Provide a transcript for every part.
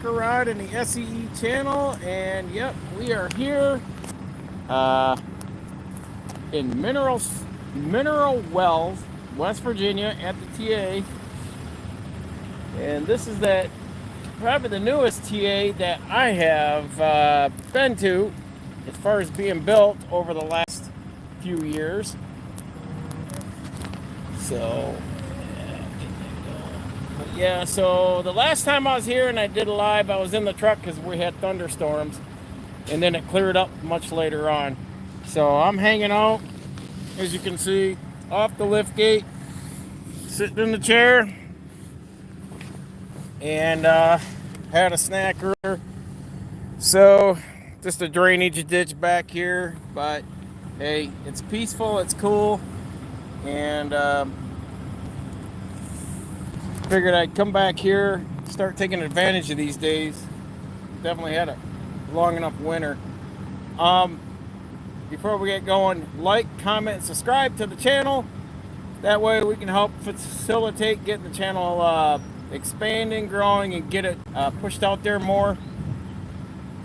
Rod in the S.E.E channel, and yep, we are here in Mineral Wells, West Virginia, at the TA, and this is probably the newest TA that I have been to as far as being built over the last few years. So yeah, so the last time I was here and I did a live, I was in the truck because we had thunderstorms, and then it cleared up much later on. So I'm hanging out, as you can see, off the lift gate, sitting in the chair, and had a snack earlier. So just a drainage ditch back here, but hey, it's peaceful, it's cool, and figured I'd come back here, start taking advantage of these days. Definitely had a long enough winter. Before we get going, like, comment, subscribe to the channel. That way we can help facilitate getting the channel expanding, growing, and get it pushed out there more.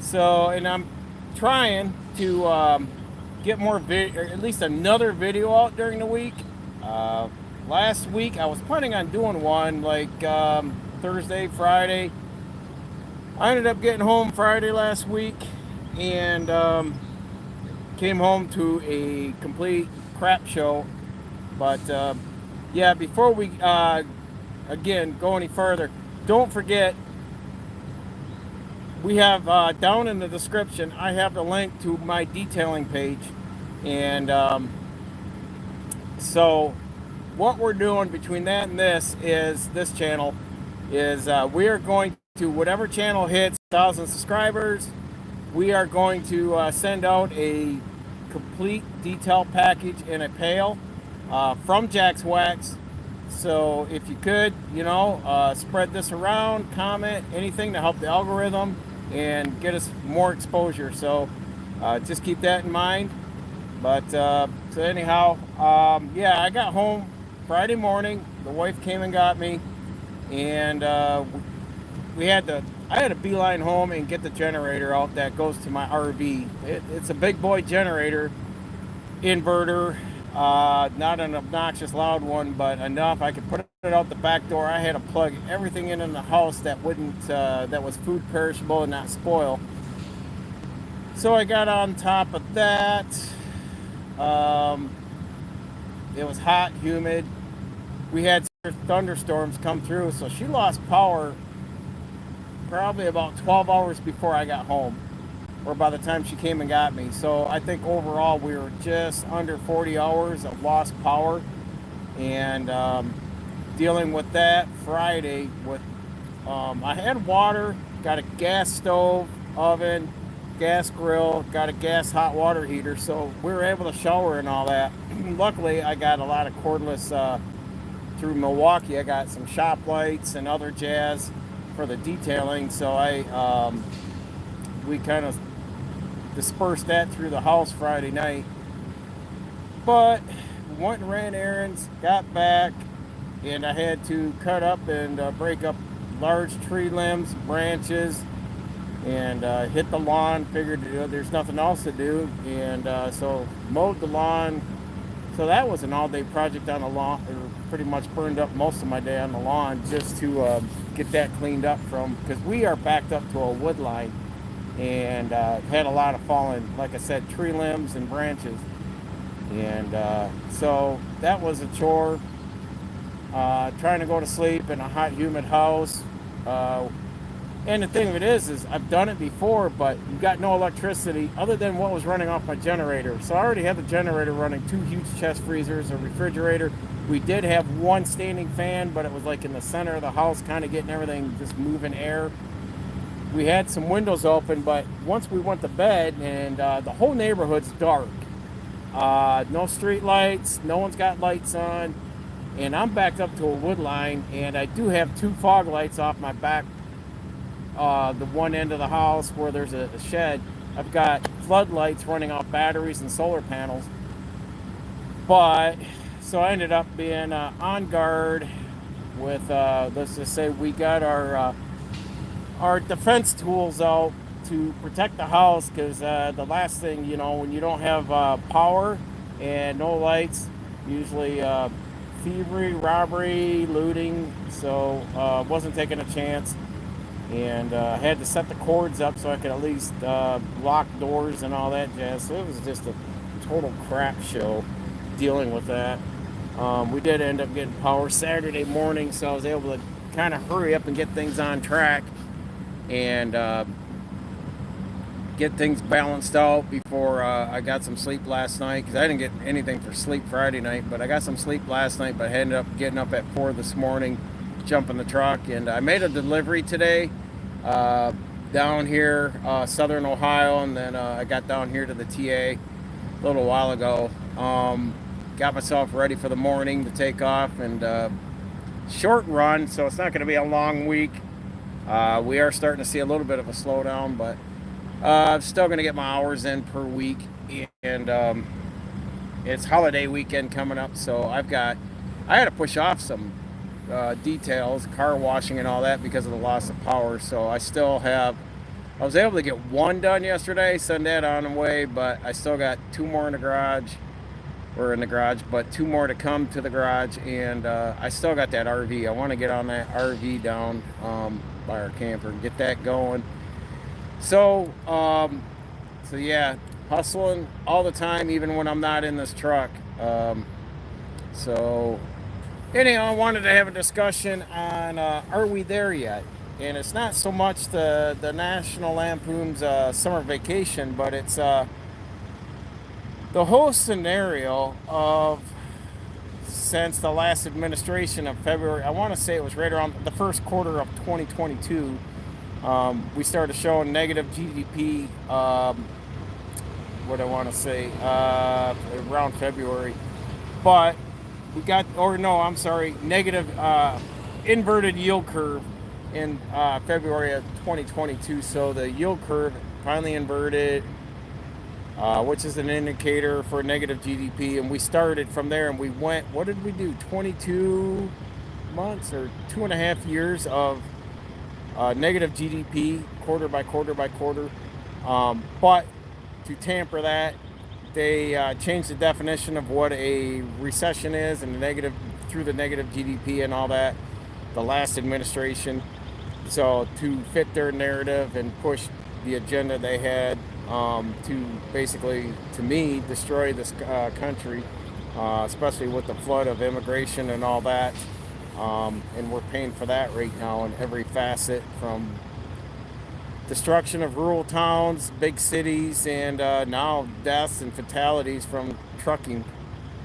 So, and I'm trying to get more video, or at least another video out during the week. Last week I was planning on doing one like Thursday, Friday. I ended up getting home Friday last week and came home to a complete crap show. But yeah, before we again go any further, don't forget we have down in the description, I have the link to my detailing page. And so what we're doing between that and this channel is we are going to, whatever channel hits 1,000 subscribers, we are going to send out a complete detail package in a pail from Jack's Wax. So if you could, spread this around, comment, anything to help the algorithm and get us more exposure. So just keep that in mind. But so anyhow, yeah, I got home Friday morning. The wife came and got me, and I had to beeline home and get the generator out that goes to my RV. It's a big boy generator, inverter, not an obnoxious loud one, but enough I could put it out the back door. I had to plug everything in the house that was food perishable and not spoil. So I got on top of that. It was hot, humid. We had thunderstorms come through, so she lost power probably about 12 hours before I got home, or by the time she came and got me. So I think overall we were just under 40 hours of lost power, and dealing with that Friday with I had water, got a gas stove, oven, gas grill, got a gas hot water heater, so we were able to shower and all that. Luckily I got a lot of cordless through Milwaukee. I got some shop lights and other jazz for the detailing, so we kind of dispersed that through the house Friday night. But went and ran errands, got back, and I had to cut up and break up large tree limbs, branches, and hit the lawn. Figured there's nothing else to do, and so mowed the lawn. So that was an all-day project on the lawn. Pretty much burned up most of my day on the lawn just to get that cleaned up because we are backed up to a wood line, and had a lot of fallen, like I said, tree limbs and branches. And so that was a chore. Trying to go to sleep in a hot, humid house. And the thing of it is I've done it before, but you've got no electricity other than what was running off my generator. So I already had the generator running, 2 huge chest freezers, a refrigerator. We did have one standing fan, but it was like in the center of the house, kind of getting everything just moving air. We had some windows open, but once we went to bed, and the whole neighborhood's dark. No street lights, no one's got lights on, and I'm backed up to a wood line, and I do have 2 fog lights off my back. The one end of the house where there's a shed, I've got floodlights running off batteries and solar panels. But so I ended up being on guard with let's just say we got our our defense tools out to protect the house, because the last thing, when you don't have power and no lights, usually thievery, robbery, looting. So wasn't taking a chance, and had to set the cords up so I could at least lock doors and all that jazz. So it was just a total crap show dealing with that. We did end up getting power Saturday morning, so I was able to kind of hurry up and get things on track and get things balanced out before I got some sleep last night, because I didn't get anything for sleep Friday night, but I got some sleep last night. But I ended up getting up at 4 this morning, jumping the truck, and I made a delivery today down here, southern Ohio, and then I got down here to the TA a little while ago. Got myself ready for the morning to take off, and short run, so it's not going to be a long week. We are starting to see a little bit of a slowdown, but I'm still going to get my hours in per week, and it's holiday weekend coming up, so I had to push off some details, car washing and all that, because of the loss of power. So I was able to get one done yesterday, send that on the way, but I still got two more in the garage, but two more to come to the garage, and I still got that RV. I want to get on that RV down by our camper and get that going. So yeah, hustling all the time, even when I'm not in this truck. So anyhow, I wanted to have a discussion on are we there yet? And it's not so much the National Lampoon's summer vacation, but it's the whole scenario of, since the last administration of February, I want to say it was right around the first quarter of 2022, we started showing negative GDP, what I want to say, around February. But we got, negative inverted yield curve in February of 2022. So the yield curve finally inverted, which is an indicator for negative GDP. And we started from there, and we went, what did we do? 22 months or 2.5 years of negative GDP, quarter by quarter by quarter. But to tamper that, they changed the definition of what a recession is, and through the negative GDP and all that, the last administration. So to fit their narrative and push the agenda they had, to basically, to me, destroy this country, especially with the flood of immigration and all that. And we're paying for that right now in every facet, from destruction of rural towns, big cities, and now deaths and fatalities from trucking.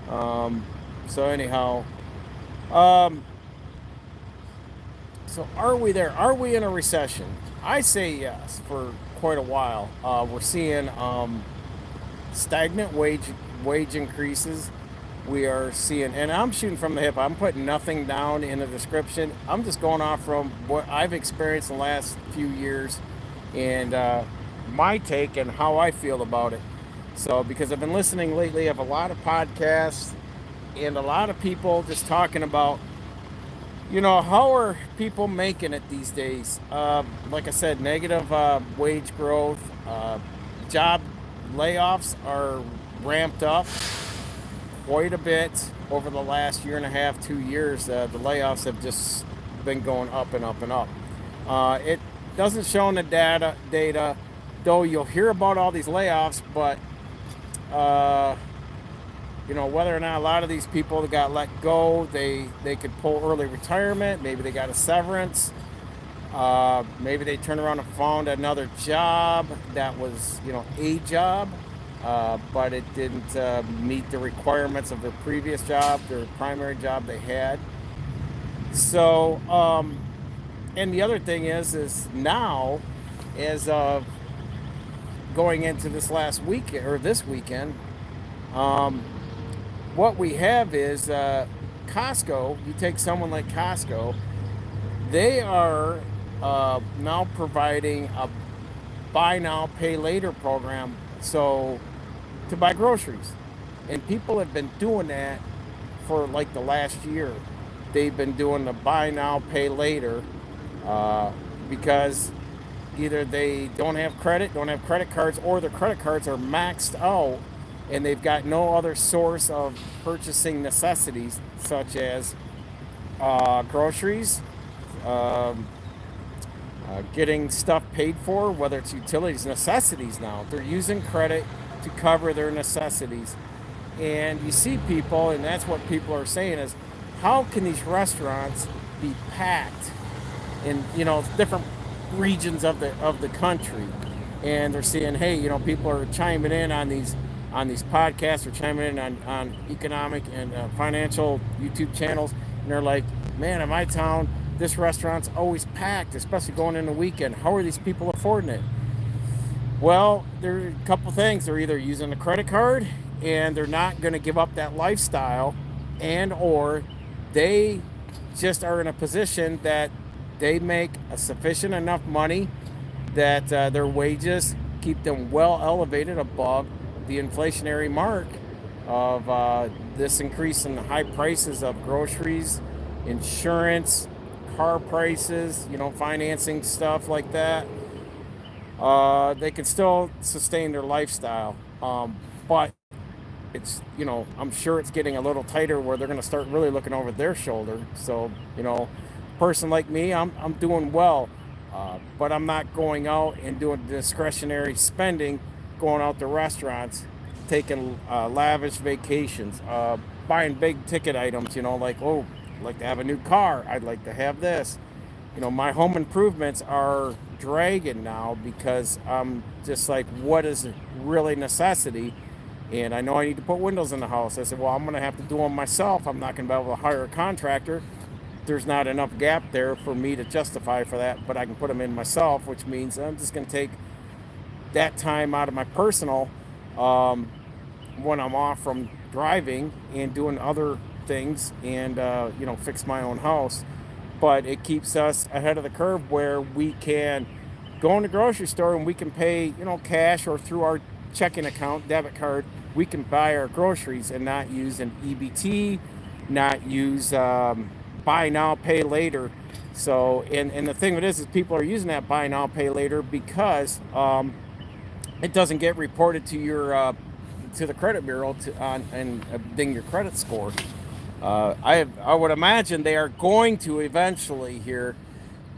So anyhow, so are we there? Are we in a recession? I say yes, for quite a while. We're seeing stagnant wage increases. We are seeing, and I'm shooting from the hip. I'm putting nothing down in the description. I'm just going off from what I've experienced in the last few years, and my take and how I feel about it. So, because I've been listening lately of a lot of podcasts and a lot of people just talking about, how are people making it these days? Like I said, negative wage growth, job layoffs are ramped up quite a bit over the last year and a half, 2 years. The layoffs have just been going up and up and up. It doesn't show in the data, though you'll hear about all these layoffs, but whether or not a lot of these people that got let go, they could pull early retirement, maybe they got a severance, maybe they turned around and found another job that was, a job, but it didn't meet the requirements of their previous job, their primary job they had. So, and the other thing is now, as of going into this last week or this weekend, what we have is Costco. You take someone like Costco, they are now providing a buy now, pay later program, so to buy groceries. And people have been doing that for like the last year. They've been doing the buy now, pay later, because either they don't have credit cards, or their credit cards are maxed out and they've got no other source of purchasing necessities, such as groceries, um, getting stuff paid for, whether it's utilities, necessities now. They're using credit to cover their necessities. And you see people, and that's what people are saying is, how can these restaurants be packed in, different regions of the country? And they're saying, hey, people are chiming in on these podcasts, or chiming in on economic and financial YouTube channels, and they're like, man, in my town, this restaurant's always packed, especially going in the weekend. How are these people affording it? Well, there are a couple things. They're either using a credit card and they're not going to give up that lifestyle, and or they just are in a position that they make a sufficient enough money that their wages keep them well elevated above the inflationary mark of this increase in the high prices of groceries, insurance, car prices, financing, stuff like that. They can still sustain their lifestyle. But it's, I'm sure it's getting a little tighter where they're going to start really looking over their shoulder. So, person like me, I'm doing well. But I'm not going out and doing discretionary spending, going out to restaurants, taking lavish vacations, buying big ticket items, like, oh, I'd like to have a new car. I'd like to have this. My home improvements are dragging now because I'm just like, what is really necessity? And I know I need to put windows in the house. I said, well, I'm going to have to do them myself. I'm not going to be able to hire a contractor. There's not enough gap there for me to justify for that, but I can put them in myself, which means I'm just going to take that time out of my personal when I'm off from driving and doing other things, and fix my own house. But it keeps us ahead of the curve where we can go in the grocery store and we can pay, cash, or through our checking account, debit card, we can buy our groceries and not use an EBT, not use buy now, pay later. So, and the thing of it is people are using that buy now, pay later because it doesn't get reported to your to the credit bureau and ding your credit score. I would imagine they are going to eventually here,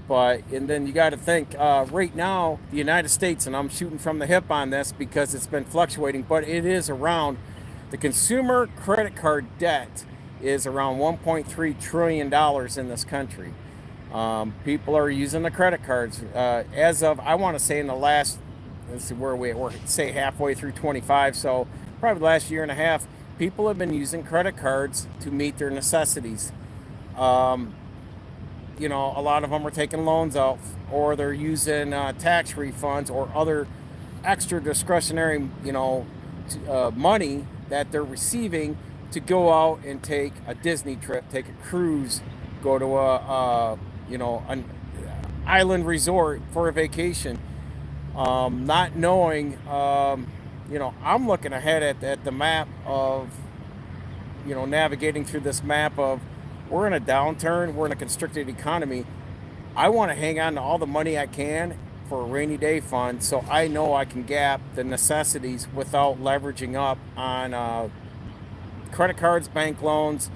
and then you got to think right now the United States, and I'm shooting from the hip on this because it's been fluctuating, but it is around, the consumer credit card debt is around $1.3 trillion in this country. People are using the credit cards as of, I want to say, in the last, let's see where we're say halfway through 25, so probably the last year and a half, people have been using credit cards to meet their necessities. A lot of them are taking loans out, or they're using tax refunds or other extra discretionary, money that they're receiving to go out and take a Disney trip, take a cruise, go to an island resort for a vacation, not knowing, I'm looking ahead at the map of, navigating through this map of, we're in a downturn, we're in a constricted economy. I want to hang on to all the money I can for a rainy day fund, so I know I can gap the necessities without leveraging up on credit cards, bank loans,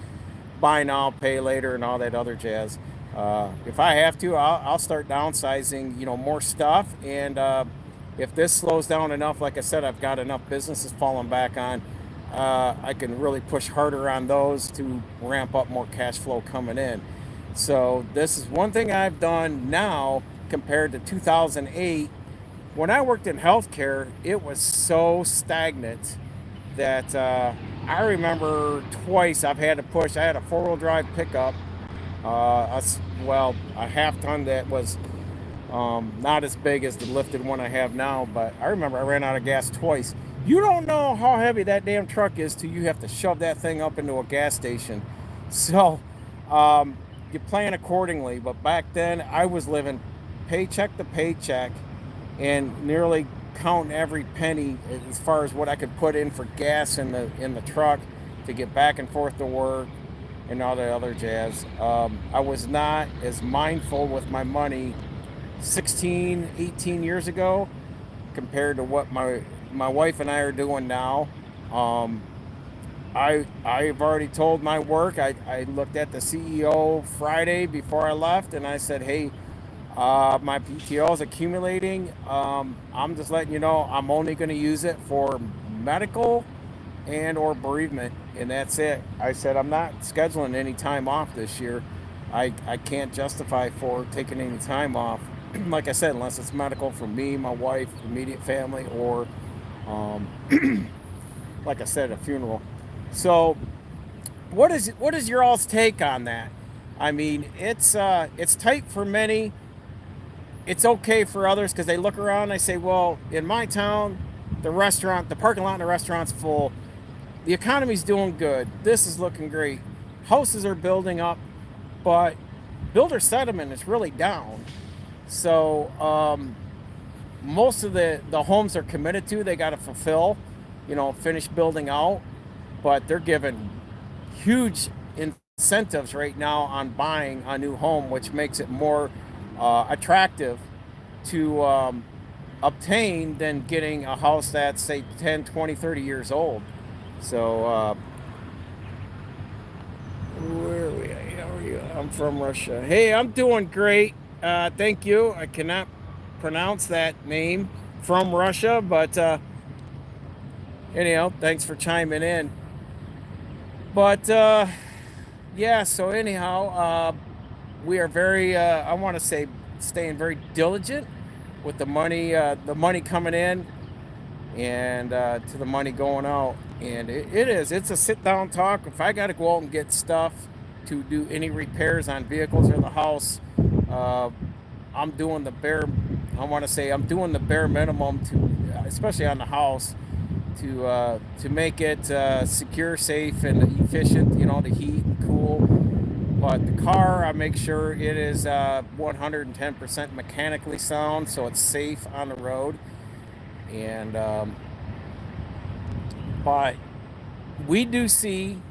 buy now, pay later, and all that other jazz. If I have to, I'll start downsizing, more stuff. And if this slows down enough, like I said, I've got enough businesses falling back on. I can really push harder on those to ramp up more cash flow coming in. So this is one thing I've done now compared to 2008. When I worked in healthcare, it was so stagnant that I remember twice I've had to push. I had a four-wheel drive pickup, a half ton that was not as big as the lifted one I have now, but I remember I ran out of gas twice. You don't know how heavy that damn truck is till you have to shove that thing up into a gas station. So you plan accordingly. But back then I was living paycheck to paycheck and nearly counting every penny as far as what I could put in for gas in the truck to get back and forth to work and all that other jazz. I was not as mindful with my money 16, 18 years ago compared to what my wife and I are doing now. Um, I've already told my work. I looked at the CEO Friday before I left, and I said, "Hey, my PTO is accumulating. I'm just letting you know I'm only going to use it for medical and or bereavement, and that's it." I said I'm not scheduling any time off this year. I can't justify for taking any time off. Like I said, unless it's medical for me, my wife, immediate family, or um, like I said, a funeral. So what is your all's take on that? I mean, it's tight for many. It's okay for others because they look around and they say, well, in my town, the parking lot in the restaurant's full. The economy's doing good. This is looking great. Houses are building up, but builder sentiment is really down. So most of the homes they're committed to, they got to fulfill, finish building out. But they're given huge incentives right now on buying a new home, which makes it more attractive to obtain than getting a house that's, say, 10, 20, 30 years old. So, where are we? How are you? I'm from Russia. Hey, I'm doing great. Thank you. I cannot pronounce that name, from Russia, but anyhow, thanks for chiming in. But yeah, so anyhow, we are very, I want to say, staying very diligent with the money coming in and to the money going out. And it's a sit down talk. If I got to go out and get stuff to do any repairs on vehicles or the house, uh, I'm doing the bare, I want to say, I'm doing the bare minimum to, especially on the house, to make it secure, safe, and efficient. To heat and cool. But the car, I make sure it is 110% mechanically sound, so it's safe on the road. And but we do see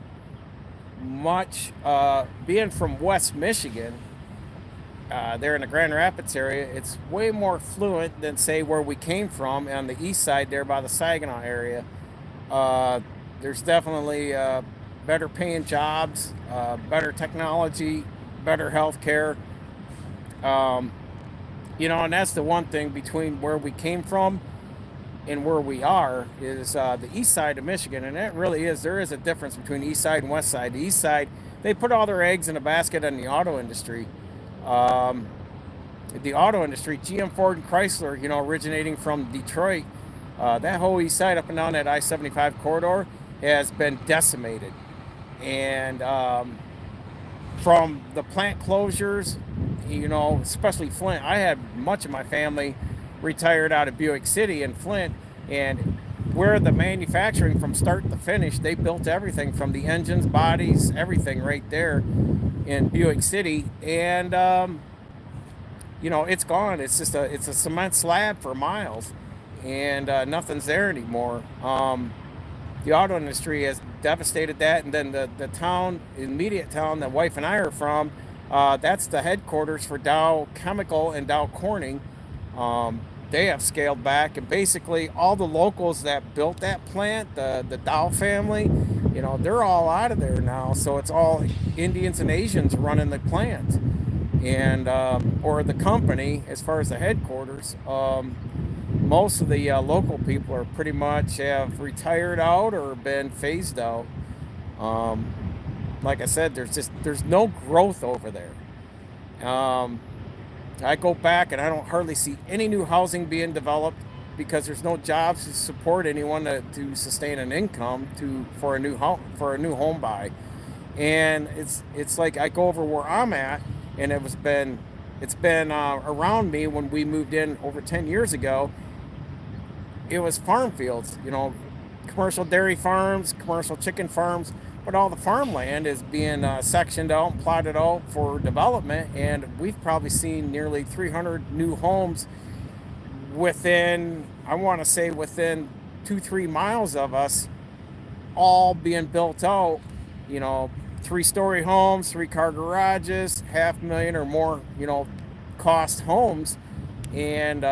much, being from West Michigan, there in the Grand Rapids area, it's way more fluent than, say, where we came from on the east side there by the Saginaw area. Uh, there's definitely better paying jobs, better technology, better health care. Um, and that's the one thing between where we came from and where we are is the east side of Michigan, and that really is, there is a difference between the east side and west side. The east side, they put all their eggs in a basket in the auto industry. Um, the auto industry, GM, Ford, and Chrysler, originating from Detroit, that whole east side up and down that I-75 corridor has been decimated. And from the plant closures, especially Flint, I had much of my family retired out of Buick City in Flint, and where the manufacturing from start to finish, they built everything from the engines, bodies, everything right there in Buick City. And it's gone. It's a cement slab for miles, and nothing's there anymore. The auto industry has devastated that, and then the town, immediate town that wife and I are from, that's the headquarters for Dow Chemical and Dow Corning. They have scaled back, and basically all the locals that built that plant, the Dow family, they're all out of there now. So it's all Indians and Asians running the plant, and or the company as far as the headquarters. Most of the local people are pretty much have retired out or been phased out. Um, like I said, there's no growth over there. Um, I go back and I don't hardly see any new housing being developed because there's no jobs to support anyone to sustain an income for a new home buy. And it's like I go over where I'm at, and it's been around me when we moved in over 10 years ago. It was farm fields, commercial dairy farms, commercial chicken farms, but all the farmland is being sectioned out and plotted out for development. And we've probably seen nearly 300 new homes within, I want to say, within 2, 3 miles of us, all being built out, you know, 3-story homes, 3-car garages, half million or more, cost homes. And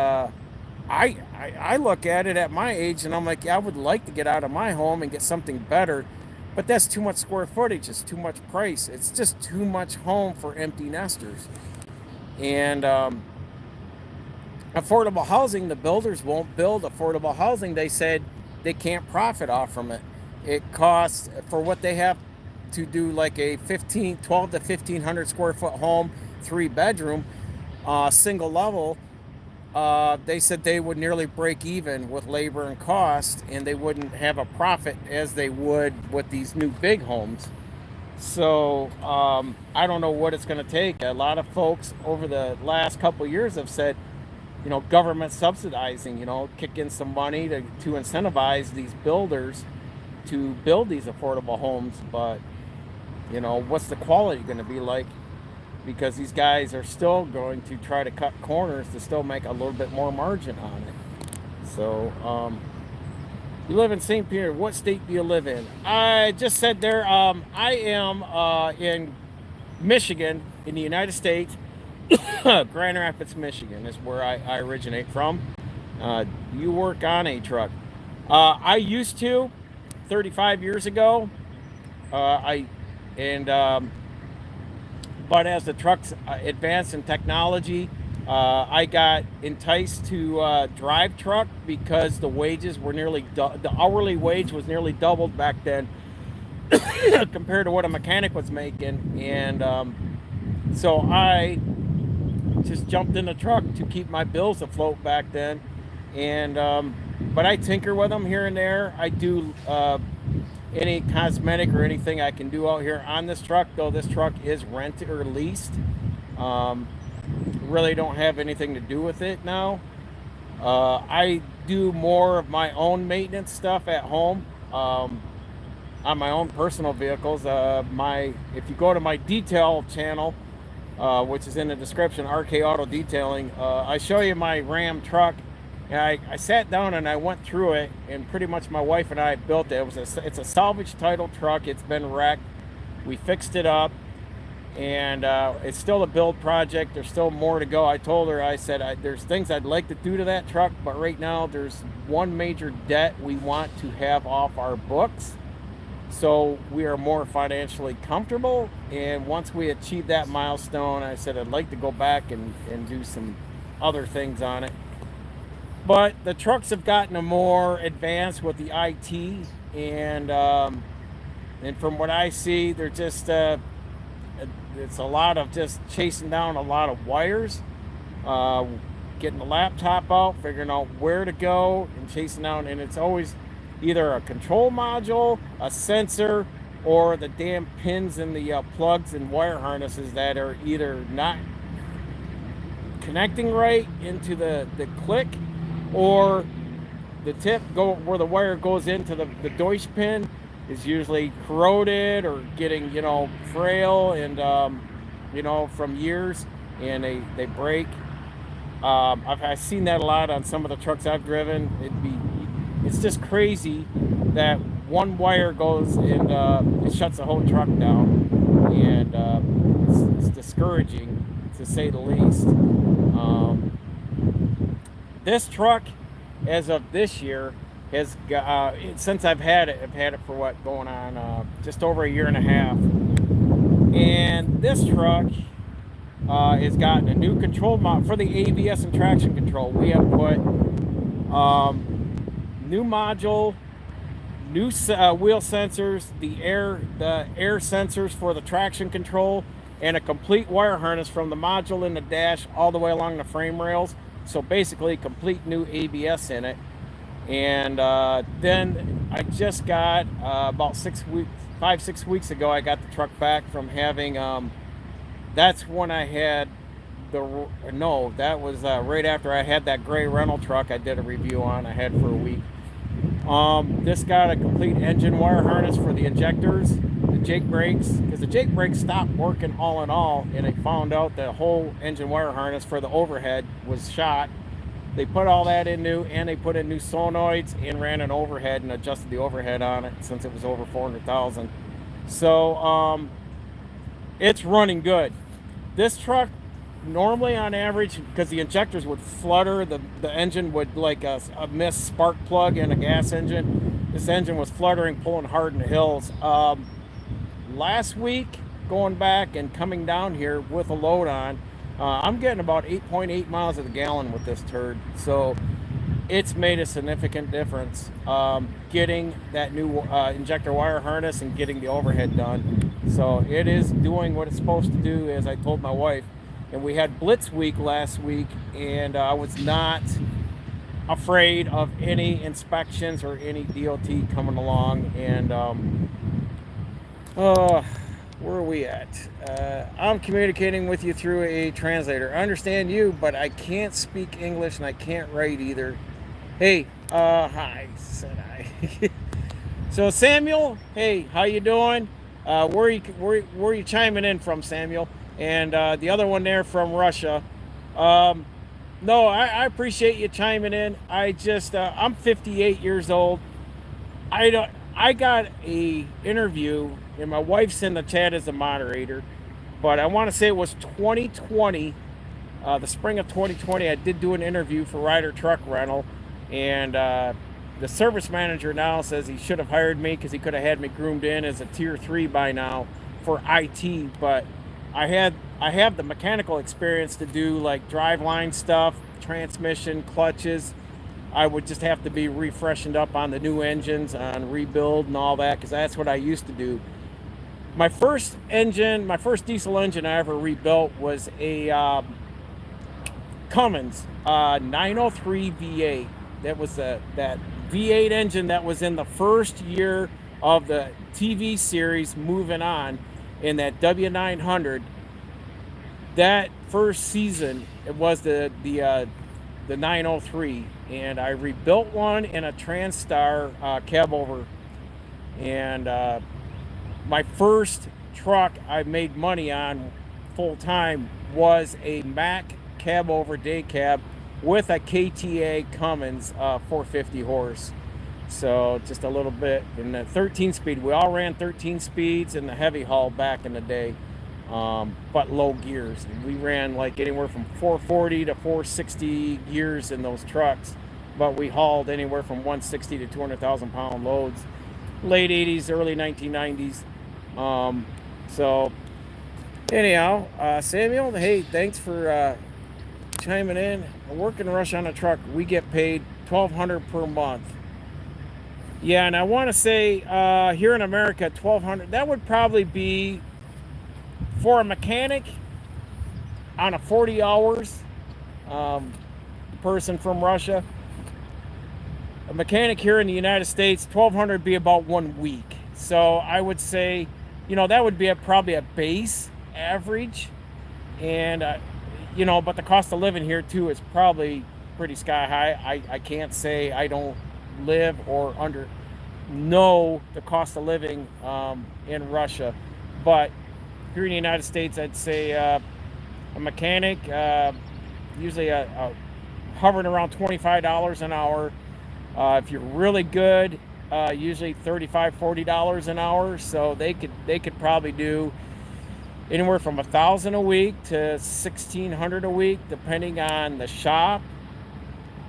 I look at it at my age and I'm like, yeah, I would like to get out of my home and get something better, but that's too much square footage. It's too much price. It's just too much home for empty nesters. And affordable housing, the builders won't build affordable housing. They said they can't profit off from it. It costs for what they have to do, like a 12 to 1500 square foot home, 3 bedroom, single level. They said they would nearly break even with labor and cost, and they wouldn't have a profit as they would with these new big homes. So I don't know what it's going to take. A lot of folks over the last couple of years have said, government subsidizing, kick in some money to incentivize these builders to build these affordable homes. But, what's the quality going to be like? Because these guys are still going to try to cut corners to still make a little bit more margin on it. So, you live in St. Peter. What state do you live in? I just said there, I am in Michigan, in the United States. Grand Rapids, Michigan is where I originate from. You work on a truck. I used to 35 years ago. I and But as the trucks advanced in technology, I got enticed to drive truck because the wages were the hourly wage was nearly doubled back then compared to what a mechanic was making, and so I just jumped in the truck to keep my bills afloat back then. And but I tinker with them here and there. I do any cosmetic or anything I can do out here on this truck, though this truck is rented or leased. Really don't have anything to do with it now. I do more of my own maintenance stuff at home on my own personal vehicles. If you go to my detail channel, which is in the description, RK Auto Detailing, I show you my Ram truck. And I sat down and I went through it, and pretty much my wife and I built it. It's a salvage title truck. It's been wrecked. We fixed it up, and it's still a build project. There's still more to go. I told her, I said, there's things I'd like to do to that truck, but right now there's one major debt we want to have off our books, so we are more financially comfortable. And once we achieve that milestone, I said I'd like to go back and do some other things on it. But the trucks have gotten more advanced with the IT, and from what I see, they're just it's a lot of just chasing down a lot of wires, getting the laptop out, figuring out where to go, and chasing down. And it's always either a control module, a sensor, or the damn pins in the plugs and wire harnesses that are either not connecting right into the click, or the tip where the wire goes into the Deutsch pin is usually corroded or getting frail, and from years, and they break. I've seen that a lot on some of the trucks I've driven. It's just crazy that one wire goes and it shuts the whole truck down, and it's discouraging to say the least. This truck, as of this year, has got, since I've had it for what, going on just over a year and a half. And this truck has gotten a new control mod for the ABS and traction control. We have put new module, new wheel sensors, the air sensors for the traction control, and a complete wire harness from the module in the dash all the way along the frame rails. So basically, complete new ABS in it. And then I just got about 5-6 weeks ago, I got the truck back from having. That's when I had that was right after I had that gray rental truck I did a review on. I had for a week. This got a complete engine wire harness for the injectors, the Jake brakes, because the Jake brakes stopped working all in all, and I found out the whole engine wire harness for the overhead was shot. They put all that in new, and they put in new solenoids and ran an overhead and adjusted the overhead on it since it was over 400,000. So it's running good. This truck normally on average, because the injectors would flutter, the engine would like a missed spark plug in a gas engine. This engine was fluttering, pulling hard in the hills. Last week, going back and coming down here with a load on, I'm getting about 8.8 miles of the gallon with this turd. So it's made a significant difference getting that new injector wire harness and getting the overhead done. So it is doing what it's supposed to do, as I told my wife. And we had Blitz Week last week, and I was not afraid of any inspections or any DOT coming along. And where are we at? I'm communicating with you through a translator. I understand you, but I can't speak English and I can't write either. Hey, hi, said I. So Samuel, hey, how you doing? Where are you chiming in from, Samuel? And the other one there from Russia. No, I appreciate you chiming in. I'm 58 years old. I got a interview, and my wife's in the chat as a moderator, but I want to say it was 2020, the spring of 2020. I did do an interview for Ryder Truck Rental, and the service manager now says he should have hired me because he could have had me groomed in as a tier 3 by now for IT. But I have the mechanical experience to do like driveline stuff, transmission, clutches. I would just have to be refreshened up on the new engines, on rebuild and all that, because that's what I used to do. My first diesel engine I ever rebuilt was a Cummins 903 V8. That was that V8 engine that was in the first year of the TV series Moving On, in that W900. That first season, it was the 903, and I rebuilt one in a Transstar cab over. And my first truck I made money on full time was a Mack cab over day cab with a KTA Cummins 450 horse. So just a little bit in the 13 speed. We all ran 13 speeds in the heavy haul back in the day, but low gears. We ran like anywhere from 440 to 460 gears in those trucks, but we hauled anywhere from 160 to 200,000 pound loads. Late 80s, early 1990s. So anyhow, Samuel, hey, thanks for chiming in. I work in Rush on a truck. We get paid $1,200 per month. Yeah, and I want to say here in America, $1,200. That would probably be for a mechanic on a 40 hours. Person from Russia. A mechanic here in the United States, $1,200 would be about 1 week. So I would say, that would be probably a base average, and but the cost of living here too is probably pretty sky high. I can't say I don't live or know the cost of living in Russia, but here in the United States, I'd say a mechanic usually hovering around $25 an hour. If you're really good, usually $35, $40 an hour. So they could probably do anywhere from $1,000 a week to $1,600 a week, depending on the shop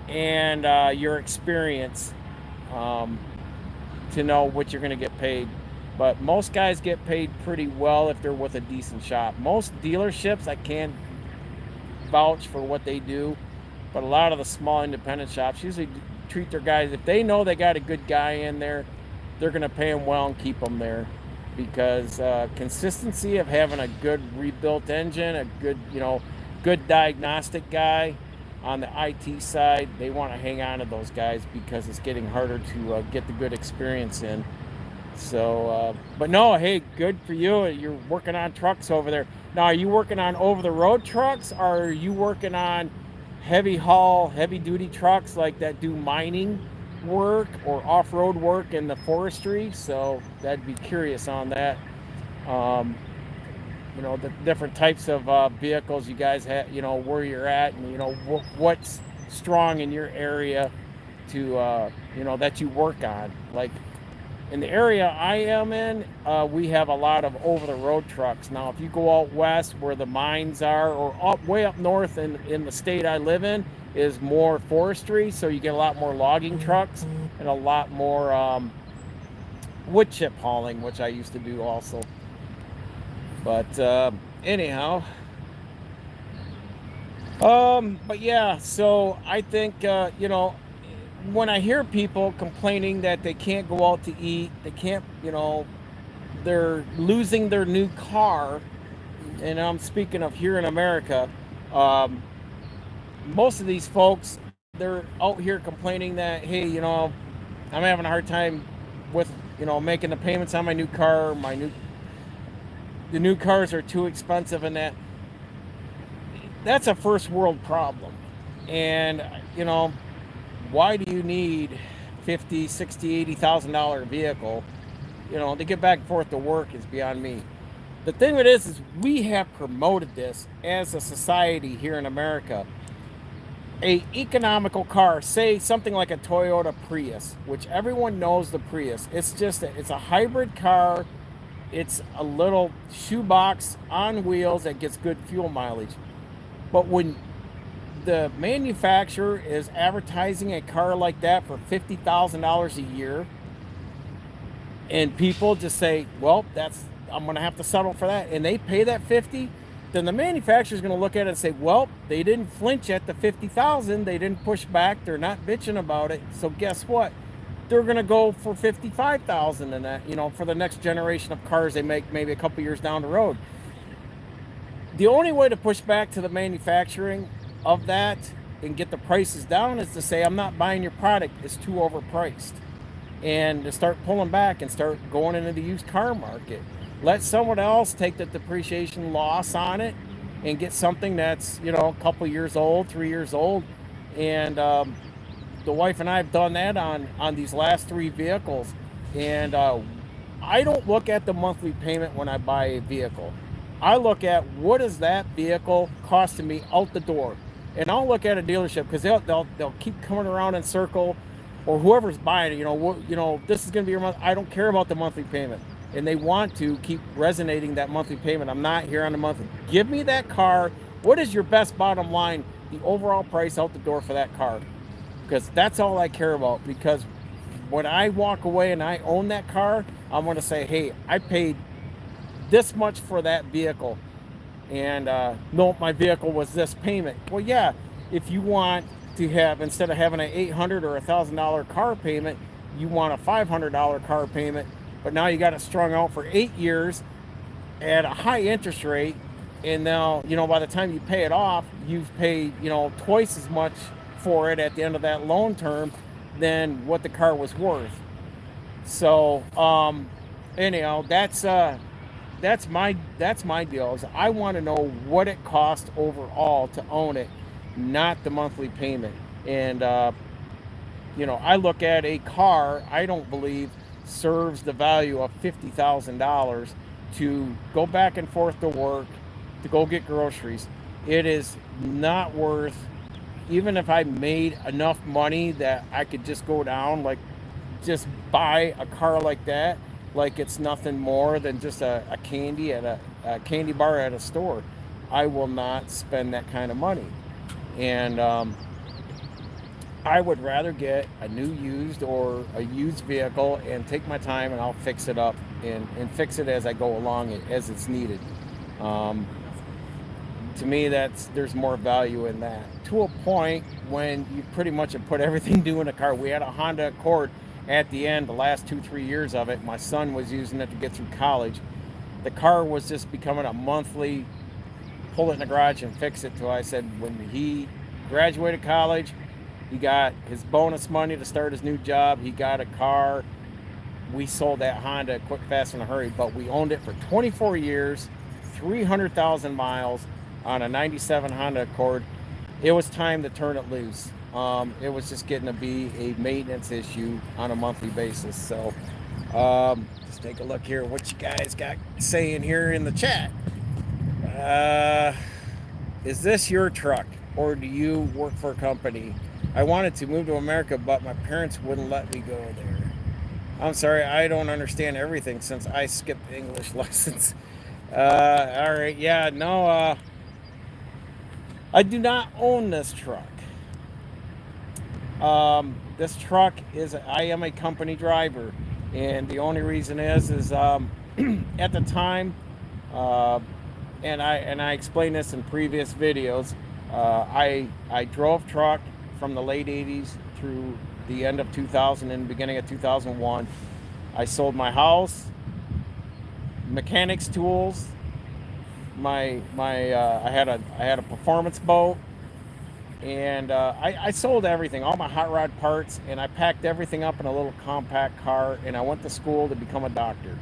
and your experience, to know what you're going to get paid. But most guys get paid pretty well if they're with a decent shop. Most dealerships, I can't vouch for what they do, but a lot of the small independent shops usually treat their guys, if they know they got a good guy in there, they're going to pay them well and keep them there, because consistency of having a good rebuilt engine, a good diagnostic guy on the IT side, they want to hang on to those guys because it's getting harder to get the good experience in. So, but no, hey, good for you. You're working on trucks over there. Now, are you working on over-the-road trucks, or are you working on heavy haul, heavy duty trucks like that do mining work or off-road work in the forestry? So that'd be curious on that. The different types of vehicles you guys have, where you're at, and what's strong in your area to that you work on. Like In the area I am in, we have a lot of over-the-road trucks. Now, if you go out west where the mines are, or way up north in the state I live in, is more forestry, so you get a lot more logging trucks and a lot more wood chip hauling, which I used to do also. But anyhow, but yeah, so I think when I hear people complaining that they can't go out to eat, they can't, they're losing their new car, and I'm speaking of here in America, um, most of these folks, they're out here complaining that, hey, I'm having a hard time with, making the payments on my new car, the new cars are too expensive, and that's a first world problem. And, why do you need 50, 60, $80,000 vehicle, to get back and forth to work is beyond me. The thing with this is we have promoted this as a society here in America. A economical car, say something like a Toyota Prius, which everyone knows the Prius. It's a hybrid car. It's a little shoebox on wheels that gets good fuel mileage. But when the manufacturer is advertising a car like that for $50,000 a year, and people just say, well, I'm going to have to settle for that, and they pay that 50, then the manufacturer is going to look at it and say, well, they didn't flinch at the 50,000, they didn't push back, they're not bitching about it, so guess what? They're going to go for 55,000 and that, for the next generation of cars they make maybe a couple years down the road. The only way to push back to the manufacturing of that and get the prices down is to say, I'm not buying your product, it's too overpriced. And to start pulling back and start going into the used car market. Let someone else take the depreciation loss on it and get something that's, a couple years old, 3 years old. And the wife and I have done that on these last 3 vehicles. And I don't look at the monthly payment when I buy a vehicle. I look at what is that vehicle costing me out the door. And I'll look at a dealership because they'll keep coming around in circle, or whoever's buying it, this is going to be your month. I don't care about the monthly payment. And they want to keep resonating that monthly payment. I'm not here on the monthly. Give me that car. What is your best bottom line, the overall price out the door for that car? Because that's all I care about. Because when I walk away and I own that car, I'm going to say, hey, I paid this much for that vehicle. And no, my vehicle was this payment. Well, yeah, if you want to have, instead of having an $800 or $1,000 car payment, you want a $500 car payment, but now you got it strung out for 8 years at a high interest rate, and now, by the time you pay it off, you've paid, twice as much for it at the end of that loan term than what the car was worth. So, anyhow, that's my deal. Is I want to know what it costs overall to own it, not the monthly payment. And I look at a car I don't believe serves the value of $50,000 to go back and forth to work, to go get groceries. It is not worth, even if I made enough money that I could just go down, like just buy a car like that, like it's nothing more than just a candy at a candy bar at a store. I will not spend that kind of money. And I would rather get a new used or a used vehicle and take my time, and I'll fix it up and fix it as I go along, as it's needed. To me, there's more value in that. To a point when you pretty much have put everything due in a car. We had a Honda Accord at the end, the last 2-3 years of it. My son was using it to get through college. The car was just becoming a monthly, pull it in the garage and fix it, till I said when he graduated college, he got his bonus money to start his new job. He got a car. We sold that Honda quick, fast, in a hurry, but we owned it for 24 years, 300,000 miles on a 97 Honda Accord. It was time to turn it loose. It was just getting to be a maintenance issue on a monthly basis. So just take a look here what you guys got saying here in the chat. Is this your truck, or do you work for a company? I wanted to move to America, but my parents wouldn't let me go there. I'm sorry, I don't understand everything since I skipped English lessons. All right, yeah, no, I do not own this truck. This truck is, I am a company driver, and the only reason is at the time, uh, and I explained this in previous videos. I drove truck from the late '80s through the end of 2000 and beginning of 2001. I sold my house, mechanics tools, I had a performance boat, and I sold everything, all my hot rod parts, and I packed everything up in a little compact car, and I went to school to become a doctor.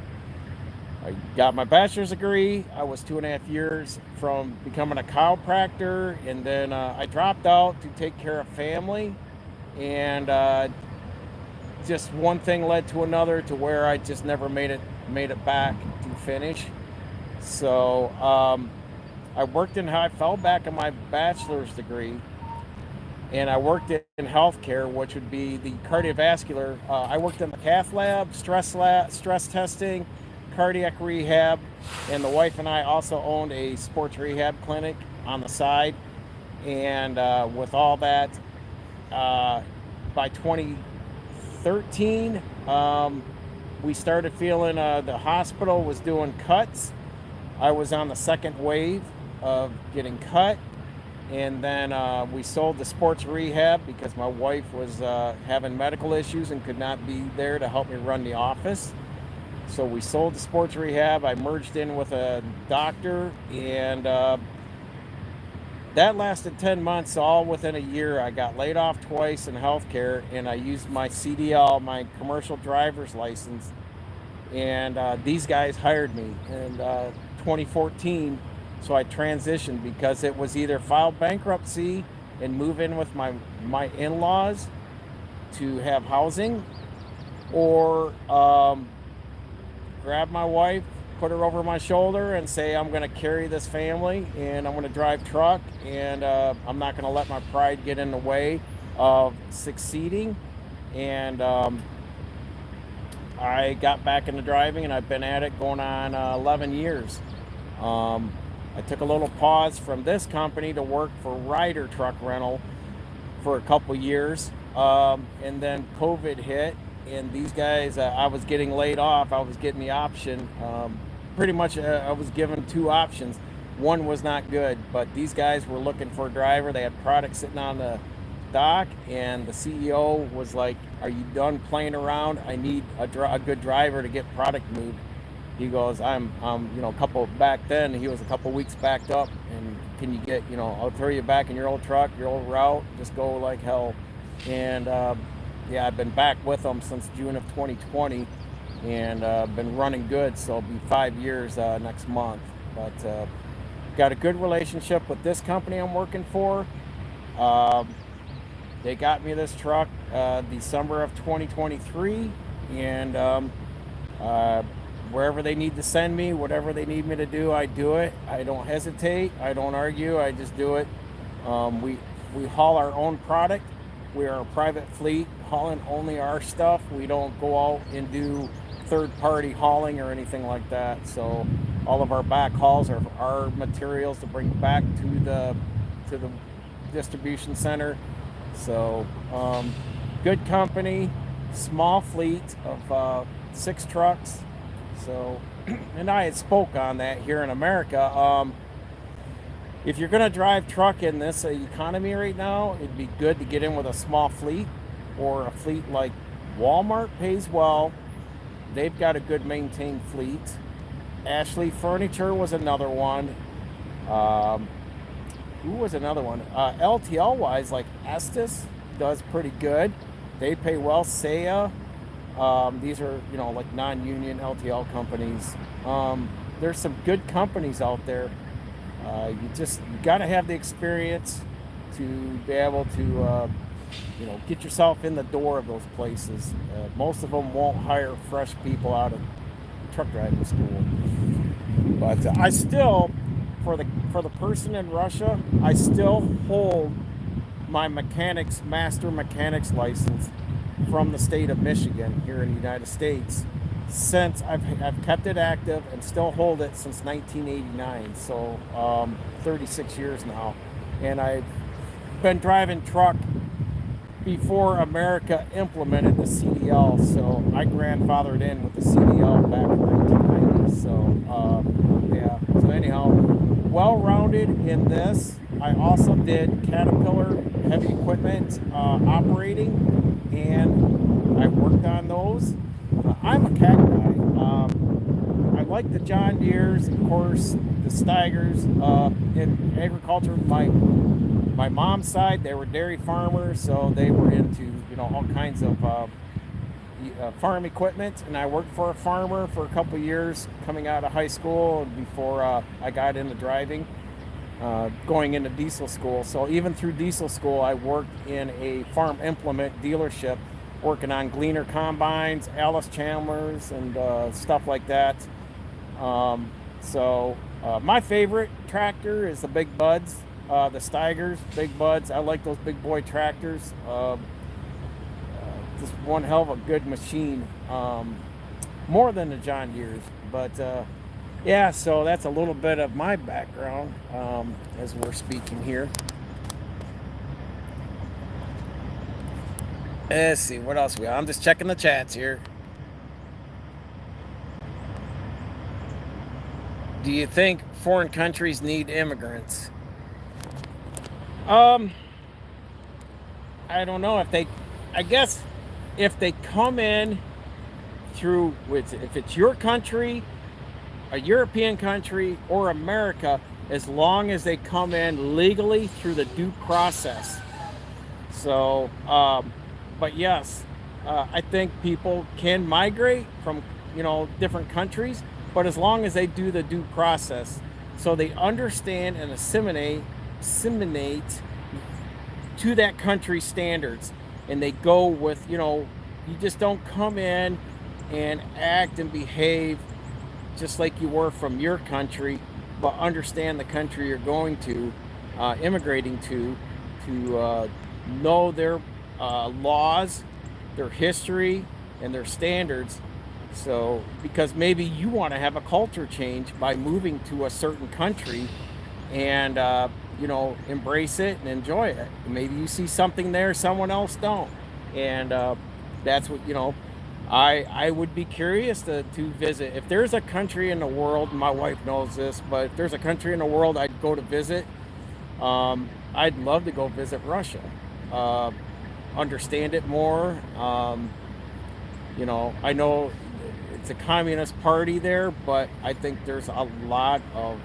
I got my bachelor's degree. I was 2.5 years from becoming a chiropractor, and then I dropped out to take care of family, and just one thing led to another to where I just never made it back to finish. So I fell back on my bachelor's degree, and I worked in healthcare, which would be the cardiovascular. I worked in the cath lab, stress testing, cardiac rehab, and the wife and I also owned a sports rehab clinic on the side. And with all that, uh, by 2013, we started feeling the hospital was doing cuts. I was on the second wave of getting cut, and then we sold the sports rehab because my wife was having medical issues and could not be there to help me run the office. So we sold the sports rehab. I merged in with a doctor, and that lasted 10 months. All within a year, I got laid off twice in healthcare, and I used my CDL, my commercial driver's license, and these guys hired me in 2014. So I transitioned because it was either file bankruptcy and move in with my in-laws to have housing, or grab my wife, put her over my shoulder, and say I'm going to carry this family, and I'm going to drive truck, and I'm not going to let my pride get in the way of succeeding. And I got back into driving, and I've been at it going on 11 years. I took a little pause from this company to work for Ryder Truck Rental for a couple years, and then COVID hit, and these guys, I was getting laid off. I was getting the option. Pretty much, I was given two options. One was not good, but these guys were looking for a driver. They had products sitting on the dock, and the CEO was like, "Are you done playing around? I need a good driver to get product moved." He goes, a couple back then. He was a couple weeks backed up, and can you get, I'll throw you back in your old truck, your old route, just go like hell. And yeah, I've been back with them since June of 2020, and been running good. So it'll be 5 years next month. But got a good relationship with this company I'm working for. Um, they got me this truck December of 2023, and uh, wherever they need to send me, whatever they need me to do, I do it. I don't hesitate. I don't argue. I just do it. We haul our own product. We are a private fleet, hauling only our stuff. We don't go out and do third-party hauling or anything like that. So all of our back hauls are our materials to bring back to the distribution center. So good company, small fleet of 6 trucks. So, and I had spoke on that here in America. If you're going to drive truck in this economy right now, it'd be good to get in with a small fleet, or a fleet like Walmart pays well. They've got a good maintained fleet. Ashley Furniture was another one. Um, who was another one? LTL wise, like Estes does pretty good. They pay well. S.E.E. These are, like non-union LTL companies. There's some good companies out there. You got to have the experience to be able to, get yourself in the door of those places. Most of them won't hire fresh people out of truck driving school. But I still, for the person in Russia, I still hold my master mechanics license, from the state of Michigan here in the United States. Since I've kept it active and still hold it since 1989, so 36 years now. And I've been driving truck before America implemented the CDL, so I grandfathered in with the CDL back in 1990. So yeah, so anyhow, well-rounded in this. I also did Caterpillar heavy equipment operating, and I worked on those. I'm a cat guy. I like the John Deeres, of course, the Steigers. In agriculture, my mom's side, they were dairy farmers, so they were into all kinds of farm equipment. And I worked for a farmer for a couple of years coming out of high school before I got into driving, going into diesel school. So even through diesel school, I worked in a farm implement dealership, working on gleaner combines, Alice Chandlers, and stuff like that. My favorite tractor is the Big Buds, the Steigers, Big Buds. I like those big boy tractors. Just one hell of a good machine, more than the John Deeres. But yeah, so that's a little bit of my background as we're speaking here. Let's see, what else we got? I'm just checking the chats here. Do you think foreign countries need immigrants? I don't know I guess if they come in through, if it's your country, a European country, or America, as long as they come in legally through the due process. So, but yes, I think people can migrate from, different countries, but as long as they do the due process, so they understand and assimilate to that country's standards, and they go with, you just don't come in and act and behave just like you were from your country, but understand the country you're going to, immigrating to know their laws, their history, and their standards. So, because maybe you want to have a culture change by moving to a certain country and, embrace it and enjoy it. Maybe you see something there someone else don't. And that's what, I would be curious to visit. If there's a country in the world, my wife knows this, but if there's a country in the world I'd go to visit, I'd love to go visit Russia. Understand it more. I know it's a communist party there, but I think there's a lot of,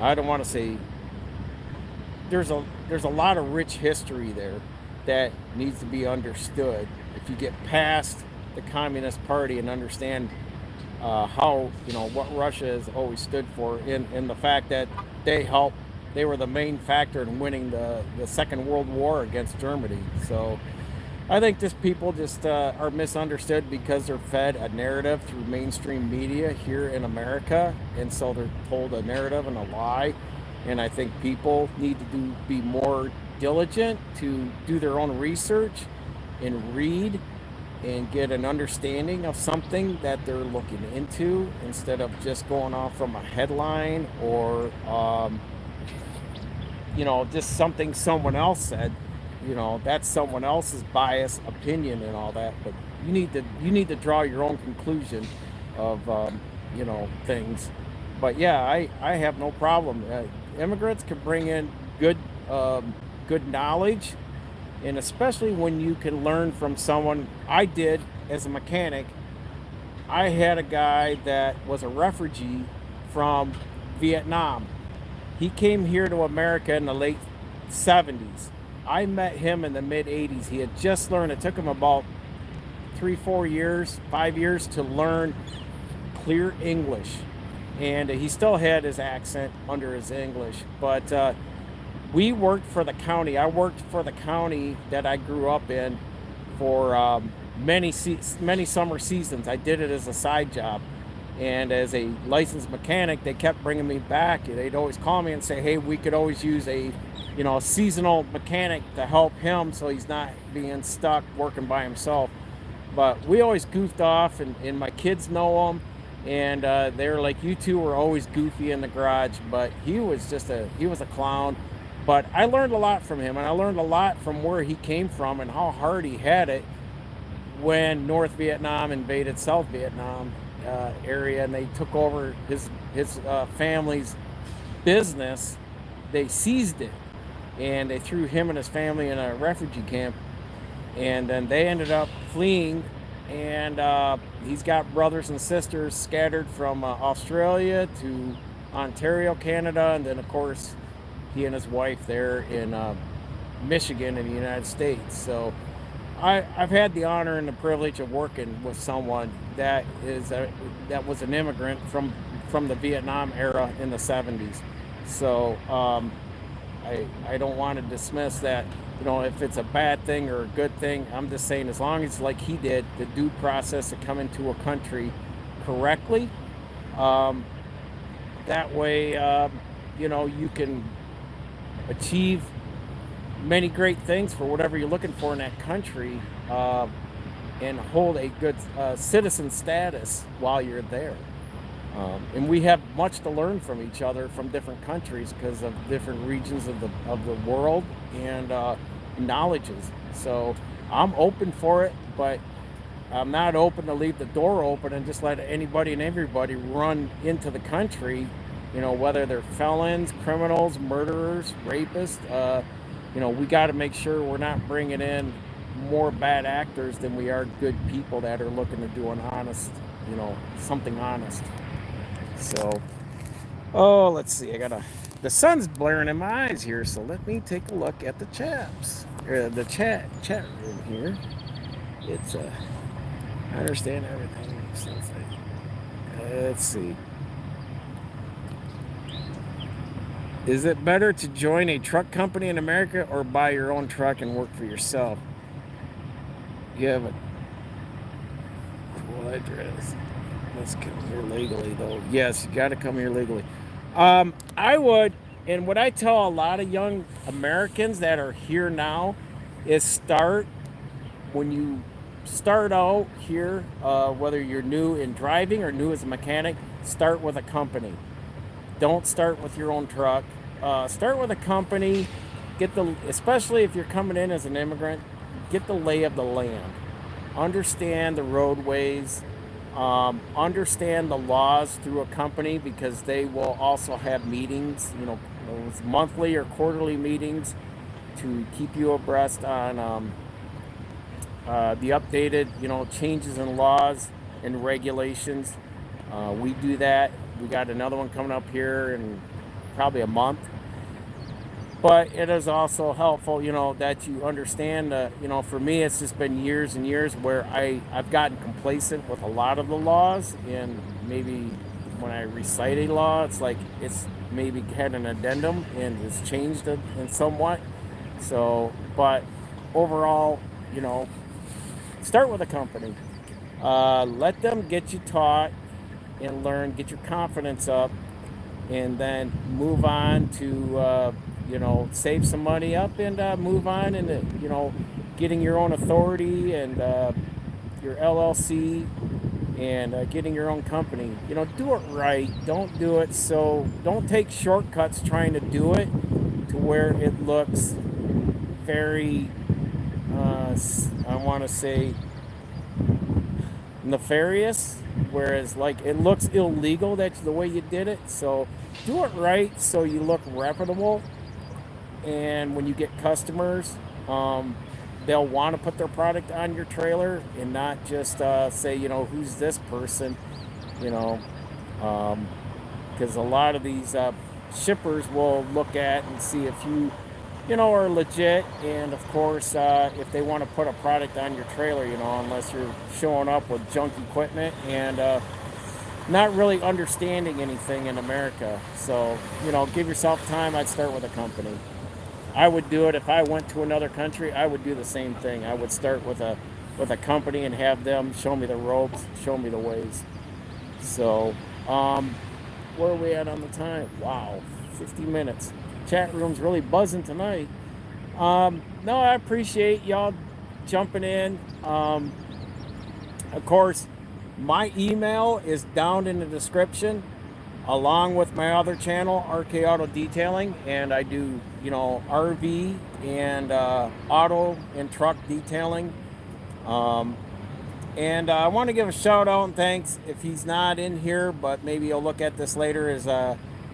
I don't want to say, there's a lot of rich history there that needs to be understood. If you get past the Communist Party and understand how, what Russia has always stood for, in the fact that they were the main factor in winning the Second World War against Germany. So I think just people just are misunderstood because they're fed a narrative through mainstream media here in America, and so they're told a narrative and a lie. And I think people need to be more diligent to do their own research and read and get an understanding of something that they're looking into, instead of just going off from a headline or just something someone else said. That's someone else's bias opinion and all that, but you need to draw your own conclusion of things. But yeah, I have no problem. Immigrants can bring in good knowledge, and especially when you can learn from someone. I did as a mechanic. I had a guy that was a refugee from Vietnam. He came here to America in the late 70s. I met him in the mid 80s. He had just learned. It took him about 3-4 years, 5 years to learn clear English. And he still had his accent under his English. But we worked for the county. I worked for the county that I grew up in for many summer seasons. I did it as a side job. And as a licensed mechanic, they kept bringing me back. They'd always call me and say, hey, we could always use a a seasonal mechanic to help him so he's not being stuck working by himself. But we always goofed off, and my kids know him, and they're like, you two were always goofy in the garage. But he was a clown. But I learned a lot from him, and I learned a lot from where he came from and how hard he had it when North Vietnam invaded South Vietnam area, and they took over his family's business. They seized it, and they threw him and his family in a refugee camp, and then they ended up fleeing. And he's got brothers and sisters scattered from Australia to Ontario, Canada, and then of course he and his wife there in Michigan in the United States. So I've had the honor and the privilege of working with someone that was an immigrant from the Vietnam era in the 70s. So I don't want to dismiss that, if it's a bad thing or a good thing. I'm just saying, as long as, like he did, the due process to come into a country correctly, that way, you can achieve many great things for whatever you're looking for in that country, and hold a good citizen status while you're there. And we have much to learn from each other from different countries because of different regions of the world and knowledges. So I'm open for it, but I'm not open to leave the door open and just let anybody and everybody run into the country, whether they're felons, criminals, murderers, rapists. We got to make sure we're not bringing in more bad actors than we are good people that are looking to do an honest, something honest. So, let's see. The sun's blaring in my eyes here, so let me take a look at the the chat room here. It's I understand everything. Let's see. Is it better to join a truck company in America or buy your own truck and work for yourself? You have a cool address. Let's come here legally, though. Yes, you got to come here legally. I would, and what I tell a lot of young Americans that are here now is when you start out here, whether you're new in driving or new as a mechanic, start with a company. Don't start with your own truck. Start with a company. Especially if you're coming in as an immigrant, get the lay of the land. Understand the roadways. Understand the laws through a company, because they will also have meetings, monthly or quarterly meetings to keep you abreast on the updated, changes in laws and regulations. We do that. We got another one coming up here in probably a month. But it is also helpful, that you understand, for me, it's just been years and years where I've gotten complacent with a lot of the laws. And maybe when I recite a law, it's maybe had an addendum and it's changed it in somewhat. So, but overall, start with a company. Let them get you taught and learn, get your confidence up, and then move on to save some money up and move on into getting your own authority and your LLC, and getting your own company. Do it right. Don't take shortcuts trying to do it to where it looks very I want to say nefarious, whereas it looks illegal, that's the way you did it. So do it right so you look reputable, and when you get customers, they'll want to put their product on your trailer and not just say, who's this person, because a lot of these shippers will look at and see if you are legit. And of course, if they want to put a product on your trailer, unless you're showing up with junk equipment and not really understanding anything in America. So, give yourself time. I'd start with a company. I would do it if I went to another country. I would do the same thing. I would start with a company and have them show me the ropes, show me the ways. So, where are we at on the time? Wow, 50 minutes. chat room's really buzzing tonight. No, I appreciate y'all jumping in. Of course, my email is down in the description, along with my other channel, RK Auto Detailing, and I do, RV and auto and truck detailing. And I want to give a shout out and thanks, if he's not in here, but maybe you'll look at this later, is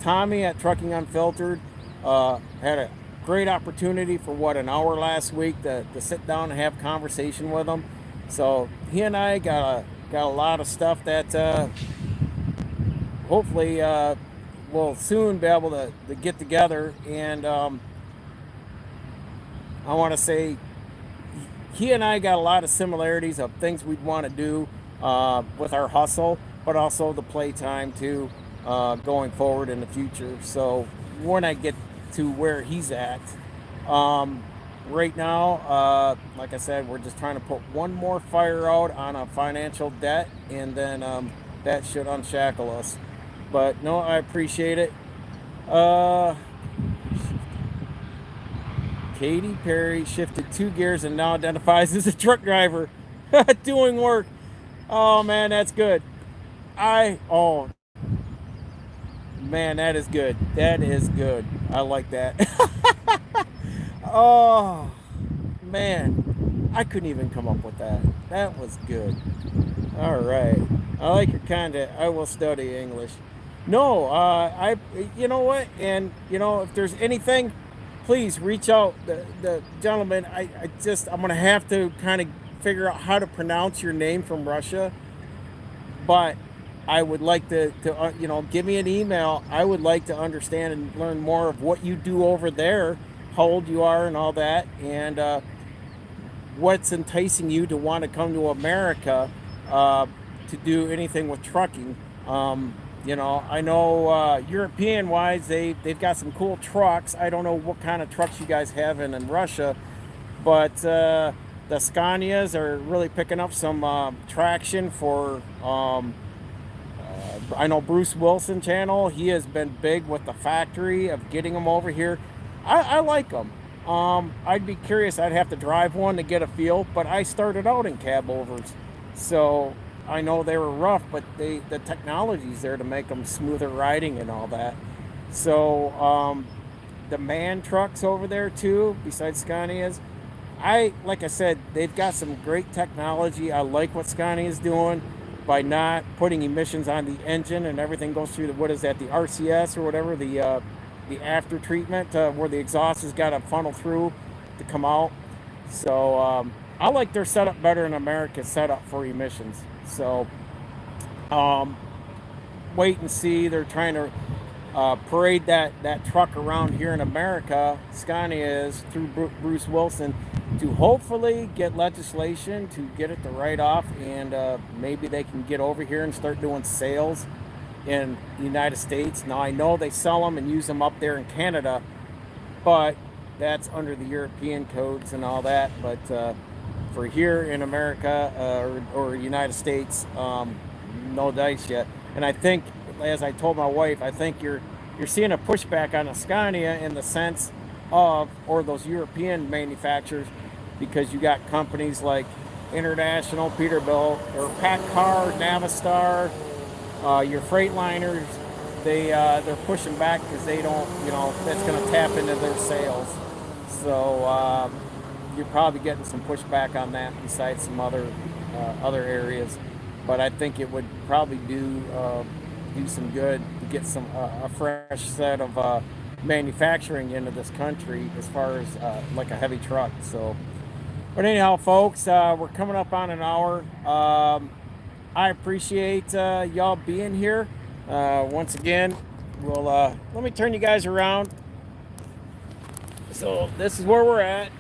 Tommy at Trucking Unfiltered. Had a great opportunity for an hour last week to sit down and have conversation with him. So he and I got a lot of stuff that hopefully we'll soon be able to get together. And I want to say he and I got a lot of similarities of things we'd want to do with our hustle, but also the playtime too, going forward in the future. So when I get to where he's at, right now, like I said, we're just trying to put one more fire out on a financial debt, and then that should unshackle us. But no, I appreciate it. Katy Perry shifted 2 gears and now identifies as a truck driver doing work. Oh man, that's good. Oh man, that is good. That is good. I like that. Oh man, I couldn't even come up with that. That was good. All right. I like your content. I will study English. No, you know what? And, if there's anything, please reach out. The gentleman, I'm going to have to kind of figure out how to pronounce your name from Russia. But I would like to give me an email. I would like to understand and learn more of what you do over there, how old you are and all that, and what's enticing you to want to come to America to do anything with trucking. I know European-wise, they've got some cool trucks. I don't know what kind of trucks you guys have in Russia, but the Scanias are really picking up some traction for. I know Bruce Wilson channel. He has been big with the factory of getting them over here. I like them. I'd be curious. I'd have to drive one to get a feel, but I started out in cab overs, so I know they were rough, but the technology's there to make them smoother riding and all that. So the man trucks over there too, besides Scania's, like I said, they've got some great technology. I like what Scania is doing by not putting emissions on the engine, and everything goes through the RCS or whatever, the after treatment, where the exhaust has got to funnel through to come out. So I like their setup better than America's setup for emissions. So wait and see. They're trying to parade that truck around here in America, Scania is, through Bruce Wilson, to hopefully get legislation to get it to write off, and maybe they can get over here and start doing sales in the United States. Now I know they sell them and use them up there in Canada, but that's under the European codes and all that. But for here in America or United States, no dice yet. And I think, as I told my wife, I think you're seeing a pushback on a Scania in the sense of, or those European manufacturers, because you got companies like International, Peterbilt, or PACCAR, Navistar, your Freightliners. They're pushing back because they don't, that's going to tap into their sales. So you're probably getting some pushback on that besides some other areas. But I think it would probably do some good to get a fresh set of manufacturing into this country as far as like a heavy truck. So, but anyhow, folks, we're coming up on an hour. I appreciate y'all being here. Once again, let me turn you guys around. So this is where we're at,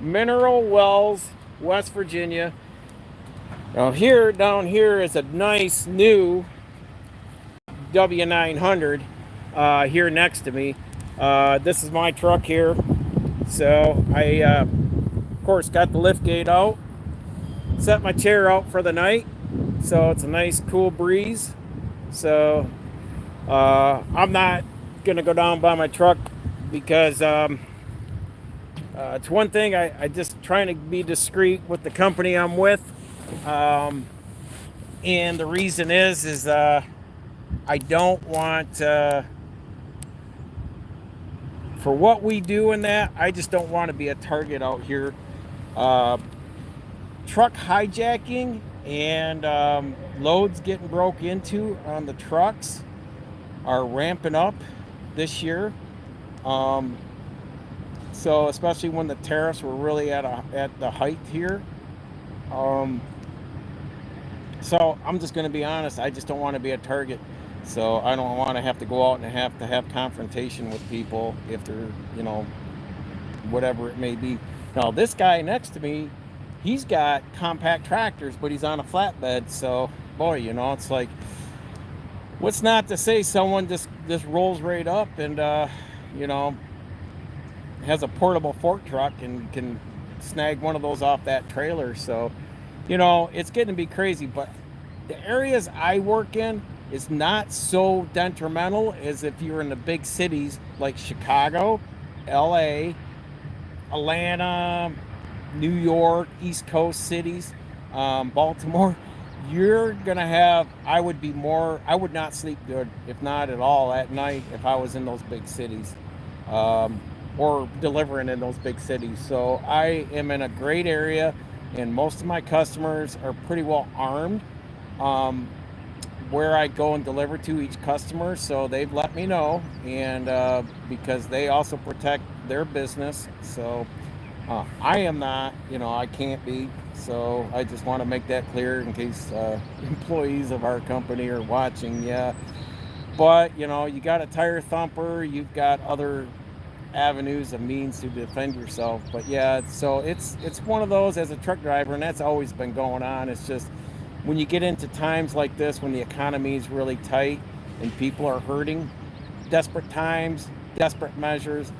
Mineral Wells, West Virginia. Now down here is a nice new W900 here next to me. This is my truck here. So I, of course, got the lift gate out, set my chair out for the night, so it's a nice cool breeze. So I'm not gonna go down by my truck because it's one thing I just trying to be discreet with the company I'm with, and the reason is I don't want for what we do in that. I just don't want to be a target out here. Truck hijacking and loads getting broke into on the trucks are ramping up this year. So especially when the tariffs were really at the height here. So I'm just going to be honest. I just don't want to be a target. So I don't want to have to go out and have confrontation with people if they're, whatever it may be. Now this guy next to me, he's got compact tractors, but he's on a flatbed. So boy, it's like, what's not to say someone just rolls right up and has a portable fork truck and can snag one of those off that trailer. So it's getting to be crazy. But the areas I work in is not so detrimental as if you're in the big cities like Chicago, LA, Atlanta, New York, East Coast cities, Baltimore. You're gonna have, I would not sleep good, if not at all, at night if I was in those big cities, or delivering in those big cities. So I am in a great area, and most of my customers are pretty well armed where I go and deliver to each customer. So they've let me know, and because they also protect their business. So I am not, I can't be. So I just want to make that clear in case employees of our company are watching. Yeah, but you got a tire thumper, you've got other avenues of means to defend yourself. But yeah, so it's one of those as a truck driver, and that's always been going on. It's just when you get into times like this, when the economy is really tight and people are hurting, desperate times, desperate measures,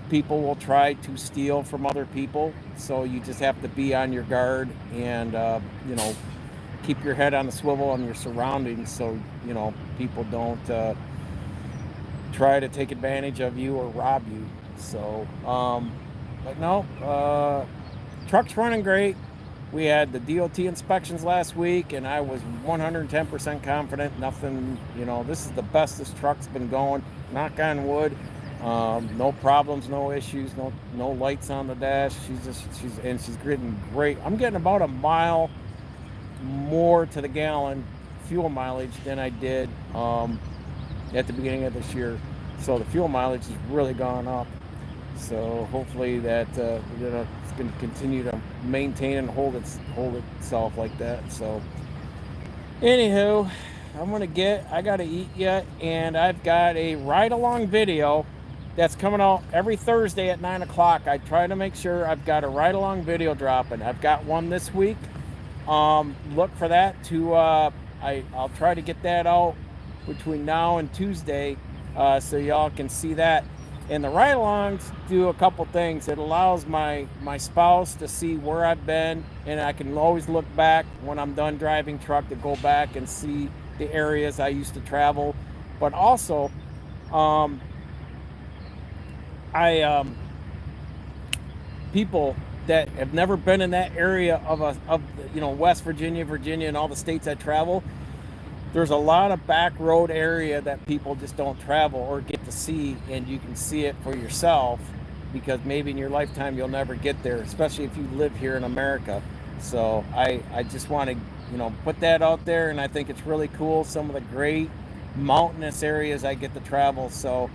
people will try to steal from other people. So you just have to be on your guard and keep your head on the swivel on your surroundings, so people don't try to take advantage of you or rob you. So but no, truck's running great. We had the DOT inspections last week, and I was 110% confident. Nothing, this is the best this truck's been going. Knock on wood. No problems, no issues, no lights on the dash. She's getting great. I'm getting about a mile more to the gallon fuel mileage than I did at the beginning of this year. So the fuel mileage has really gone up. So hopefully that it's going to continue to maintain and hold itself like that. So anywho, I got to eat yet, and I've got a ride-along video that's coming out every Thursday at 9 o'clock. I try to make sure I've got a ride-along video dropping. I've got one this week. Look for that I'll try to get that out between now and Tuesday, so y'all can see that. And the ride-alongs do a couple things. It allows my spouse to see where I've been, and I can always look back when I'm done driving truck to go back and see the areas I used to travel. But also, people that have never been in that area of West Virginia, and all the states I travel, there's a lot of back road area that people just don't travel or get to see, and you can see it for yourself, because maybe in your lifetime you'll never get there, especially if you live here in America. So I just want to put that out there, and I think it's really cool, some of the great mountainous areas I get to travel. So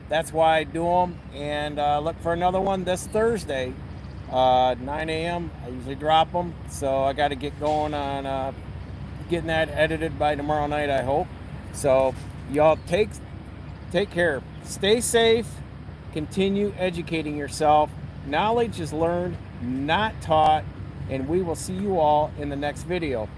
that's why I do them, and look for another one this Thursday, 9 a.m. I usually drop them, so I got to get going on getting that edited by tomorrow night, I hope. So y'all take care, stay safe, continue educating yourself. Knowledge is learned, not taught, and we will see you all in the next video.